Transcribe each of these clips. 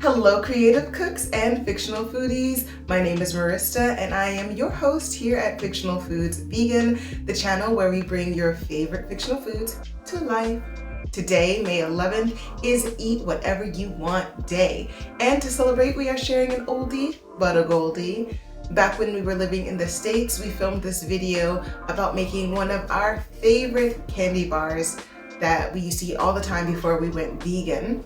Hello creative cooks and fictional foodies. My name is Marista and I am your host here at Fictional Foods Vegan, the channel where we bring your favorite fictional foods to life. Today, May 11th, is Eat Whatever You Want Day. And to celebrate, we are sharing an oldie but a goldie. Back when we were living in the States, we filmed this video about making one of our favorite candy bars that we used to eat all the time before we went vegan.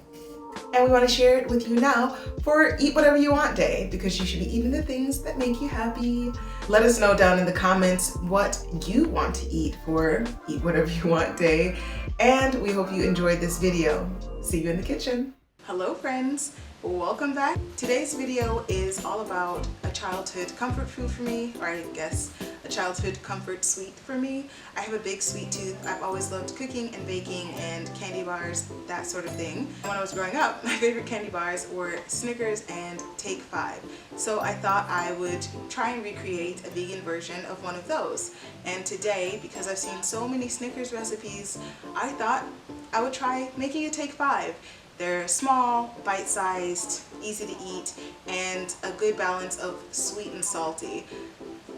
And we want to share it with you now for Eat Whatever You Want Day, because you should be eating the things that make you happy. Let us know down in the comments what you want to eat for Eat Whatever You Want Day. And we hope you enjoyed this video. See you in the kitchen. Hello friends, welcome back. Today's video is all about a childhood comfort food for me, or I guess a childhood comfort sweet for me. I have a big sweet tooth. I've always loved cooking and baking and candy bars, that sort of thing. When I was growing up, my favorite candy bars were Snickers and Take 5. So I thought I would try and recreate a vegan version of one of those. And today, because I've seen so many Snickers recipes, I thought I would try making a Take 5. They're small, bite-sized, easy to eat, and a good balance of sweet and salty.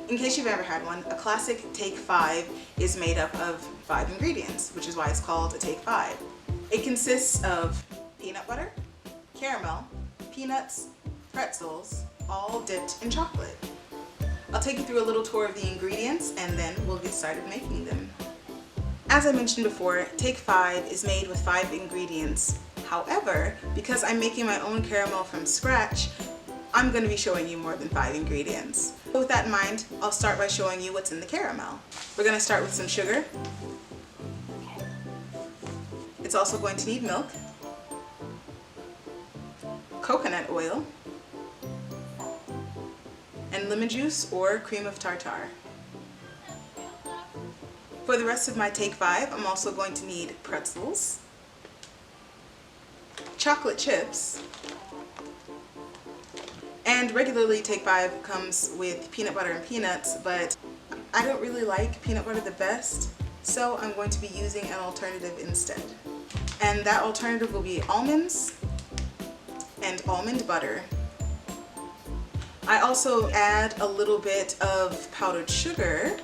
In case you've ever had one, a classic Take 5 is made up of 5 ingredients, which is why it's called a Take 5. It consists of peanut butter, caramel, peanuts, pretzels, all dipped in chocolate. I'll take you through a little tour of the ingredients and then we'll get started making them. As I mentioned before, Take 5 is made with 5 ingredients. However, because I'm making my own caramel from scratch, I'm going to be showing you more than 5 ingredients. With that in mind, I'll start by showing you what's in the caramel. We're going to start with some sugar. It's also going to need milk, coconut oil, and lemon juice or cream of tartar. For the rest of my Take 5, I'm also going to need pretzels, chocolate chips, and regularly Take 5 comes with peanut butter and peanuts, but I don't really like peanut butter the best, so I'm going to be using an alternative instead. And that alternative will be almonds and almond butter. I also add a little bit of powdered sugar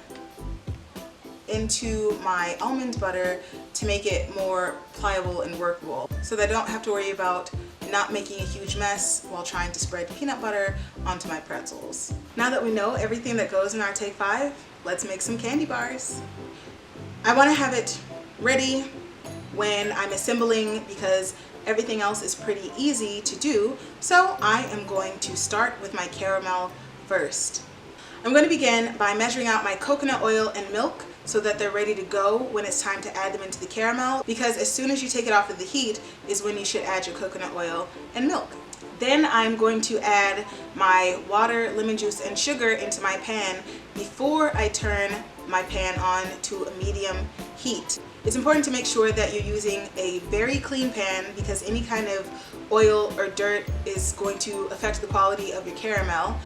into my almond butter to make it more pliable and workable, so that I don't have to worry about not making a huge mess while trying to spread peanut butter onto my pretzels. Now that we know everything that goes in our Take 5, let's make some candy bars. I want to have it ready when I'm assembling because everything else is pretty easy to do, so I am going to start with my caramel first. I'm going to begin by measuring out my coconut oil and milk so that they're ready to go when it's time to add them into the caramel, because as soon as you take it off of the heat is when you should add your coconut oil and milk. Then I'm going to add my water, lemon juice, and sugar into my pan before I turn my pan on to a medium heat. It's important to make sure that you're using a very clean pan because any kind of oil or dirt is going to affect the quality of your caramel.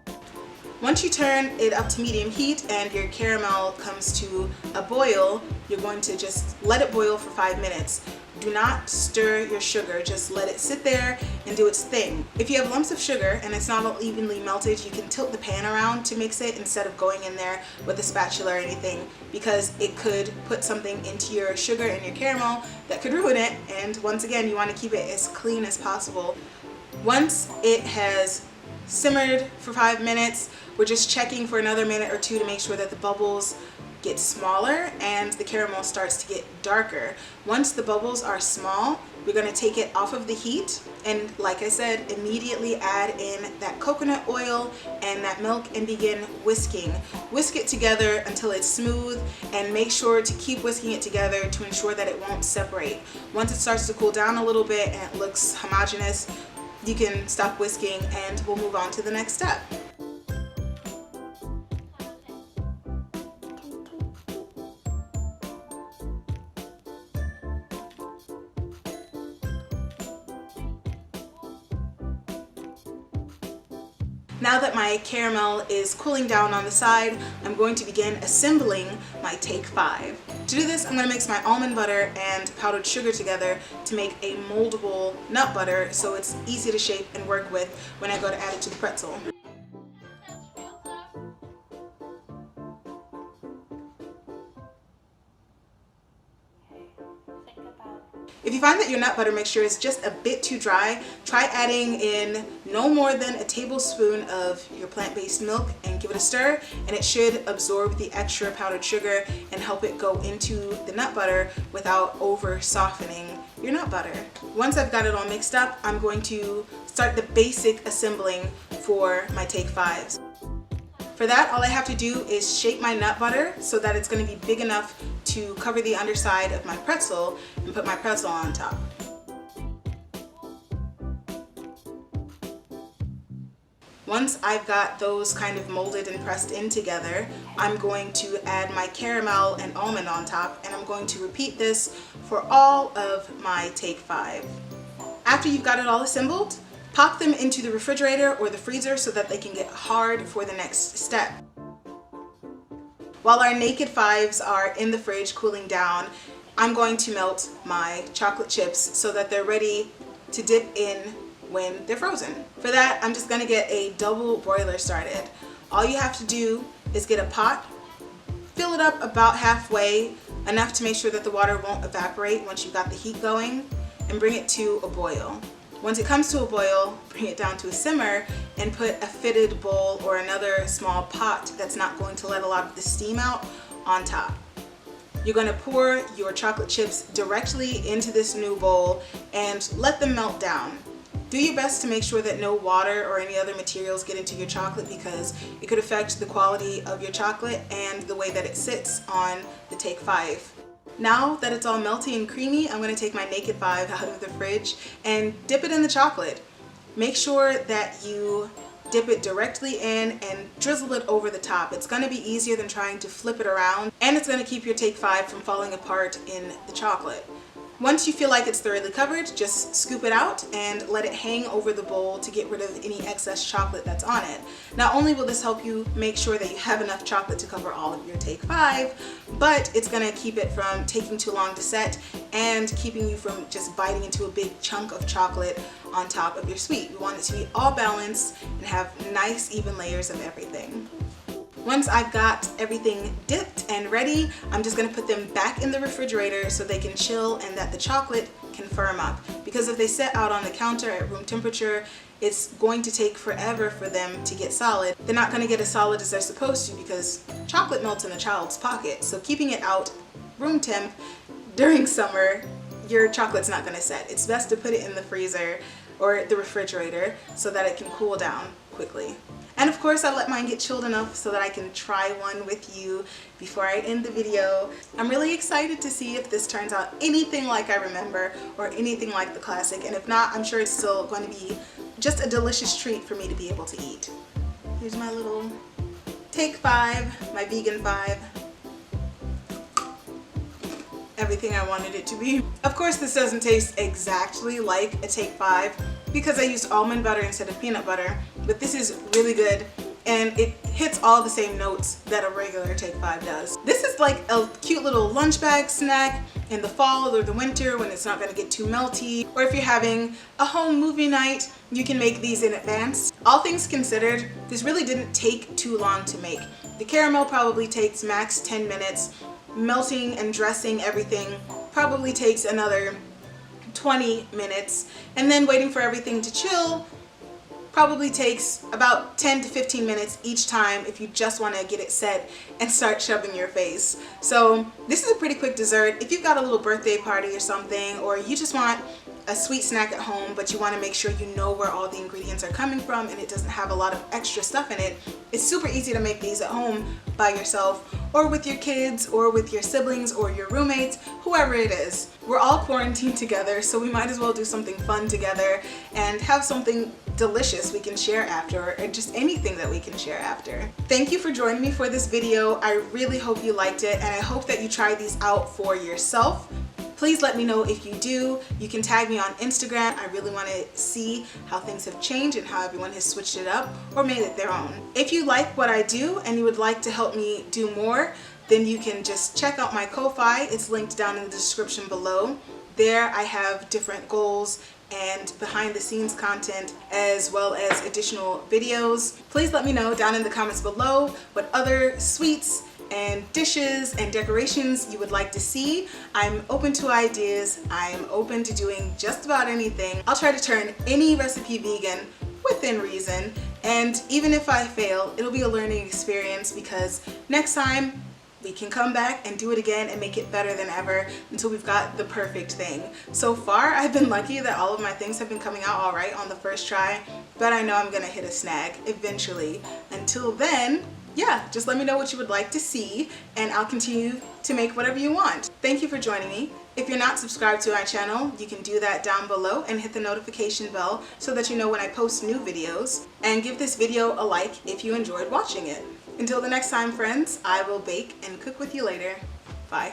Once you turn it up to medium heat and your caramel comes to a boil, you're going to just let it boil for 5 minutes. Do not stir your sugar, just let it sit there and do its thing. If you have lumps of sugar and it's not evenly melted, you can tilt the pan around to mix it instead of going in there with a spatula or anything, because it could put something into your sugar and your caramel that could ruin it, and once again, you want to keep it as clean as possible. Once it has simmered for 5 minutes, we're just checking for another minute or 2 to make sure that the bubbles get smaller and the caramel starts to get darker. Once the bubbles are small, we're going to take it off of the heat and, like I said, immediately add in that coconut oil and that milk and begin whisking. Whisk it together until it's smooth and make sure to keep whisking it together to ensure that it won't separate. Once it starts to cool down a little bit and it looks homogeneous, you can stop whisking and we'll move on to the next step. Now that my caramel is cooling down on the side, I'm going to begin assembling my Take 5. To do this, I'm going to mix my almond butter and powdered sugar together to make a moldable nut butter so it's easy to shape and work with when I go to add it to the pretzel. If you find that your nut butter mixture is just a bit too dry, try adding in no more than a tablespoon of your plant-based milk and give it a stir, and it should absorb the extra powdered sugar and help it go into the nut butter without over softening your nut butter. Once I've got it all mixed up, I'm going to start the basic assembling for my Take 5s. For that, all I have to do is shape my nut butter so that it's going to be big enough to cover the underside of my pretzel and put my pretzel on top. Once I've got those kind of molded and pressed in together, I'm going to add my caramel and almond on top, and I'm going to repeat this for all of my Take 5. After you've got it all assembled, pop them into the refrigerator or the freezer so that they can get hard for the next step. While our naked 5s are in the fridge cooling down, I'm going to melt my chocolate chips so that they're ready to dip in when they're frozen. For that, I'm just going to get a double broiler started. All you have to do is get a pot, fill it up about halfway, enough to make sure that the water won't evaporate once you've got the heat going, and bring it to a boil. Once it comes to a boil, bring it down to a simmer and put a fitted bowl or another small pot that's not going to let a lot of the steam out on top. You're going to pour your chocolate chips directly into this new bowl and let them melt down. Do your best to make sure that no water or any other materials get into your chocolate, because it could affect the quality of your chocolate and the way that it sits on the Take 5. Now that it's all melty and creamy, I'm going to take my naked 5 out of the fridge and dip it in the chocolate. Make sure that you dip it directly in and drizzle it over the top. It's going to be easier than trying to flip it around, and it's going to keep your Take 5 from falling apart in the chocolate. Once you feel like it's thoroughly covered, just scoop it out and let it hang over the bowl to get rid of any excess chocolate that's on it. Not only will this help you make sure that you have enough chocolate to cover all of your Take 5, but it's going to keep it from taking too long to set and keeping you from just biting into a big chunk of chocolate on top of your sweet. We want it to be all balanced and have nice even layers of everything. Once I've got everything dipped and ready, I'm just going to put them back in the refrigerator so they can chill and that the chocolate can firm up. Because if they sit out on the counter at room temperature, it's going to take forever for them to get solid. They're not going to get as solid as they're supposed to because chocolate melts in a child's pocket. So keeping it out room temp during summer, your chocolate's not going to set. It's best to put it in the freezer or the refrigerator so that it can cool down quickly. And of course, I let mine get chilled enough so that I can try one with you before I end the video. I'm really excited to see if this turns out anything like I remember or anything like the classic. And if not, I'm sure it's still going to be just a delicious treat for me to be able to eat. Here's my little Take 5, my vegan 5. Everything I wanted it to be. Of course, this doesn't taste exactly like a Take 5 because I used almond butter instead of peanut butter, but this is really good and it hits all the same notes that a regular Take 5 does. This is like a cute little lunch bag snack in the fall or the winter when it's not going to get too melty, or if you're having a home movie night, you can make these in advance. All things considered, this really didn't take too long to make. The caramel probably takes max 10 minutes. Melting and dressing everything probably takes another 20 minutes, and then waiting for everything to chill probably takes about 10 to 15 minutes each time if you just want to get it set and start shoving your face. So this is a pretty quick dessert. If you've got a little birthday party or something, or you just want a sweet snack at home but you want to make sure you know where all the ingredients are coming from and it doesn't have a lot of extra stuff in it, it's super easy to make these at home by yourself or with your kids or with your siblings or your roommates, whoever it is. We're all quarantined together, so we might as well do something fun together and have something delicious we can share after, or just anything that we can share after. Thank you for joining me for this video. I really hope you liked it, and I hope that you try these out for yourself. Please let me know if you do. You can tag me on Instagram. I really want to see how things have changed and how everyone has switched it up or made it their own. If you like what I do and you would like to help me do more, then you can just check out my Ko-Fi. It's linked down in the description below. There I have different goals and behind the scenes content as well as additional videos. Please let me know down in the comments below what other sweets and dishes and decorations you would like to see. I'm open to ideas. I'm open to doing just about anything. I'll try to turn any recipe vegan within reason, and even if I fail, it'll be a learning experience because next time we can come back and do it again and make it better than ever until we've got the perfect thing. So far, I've been lucky that all of my things have been coming out all right on the first try, but I know I'm gonna hit a snag eventually. Until then, yeah, just let me know what you would like to see and I'll continue to make whatever you want. Thank you for joining me. If you're not subscribed to my channel, you can do that down below and hit the notification bell so that you know when I post new videos. And give this video a like if you enjoyed watching it. Until the next time, friends, I will bake and cook with you later. Bye.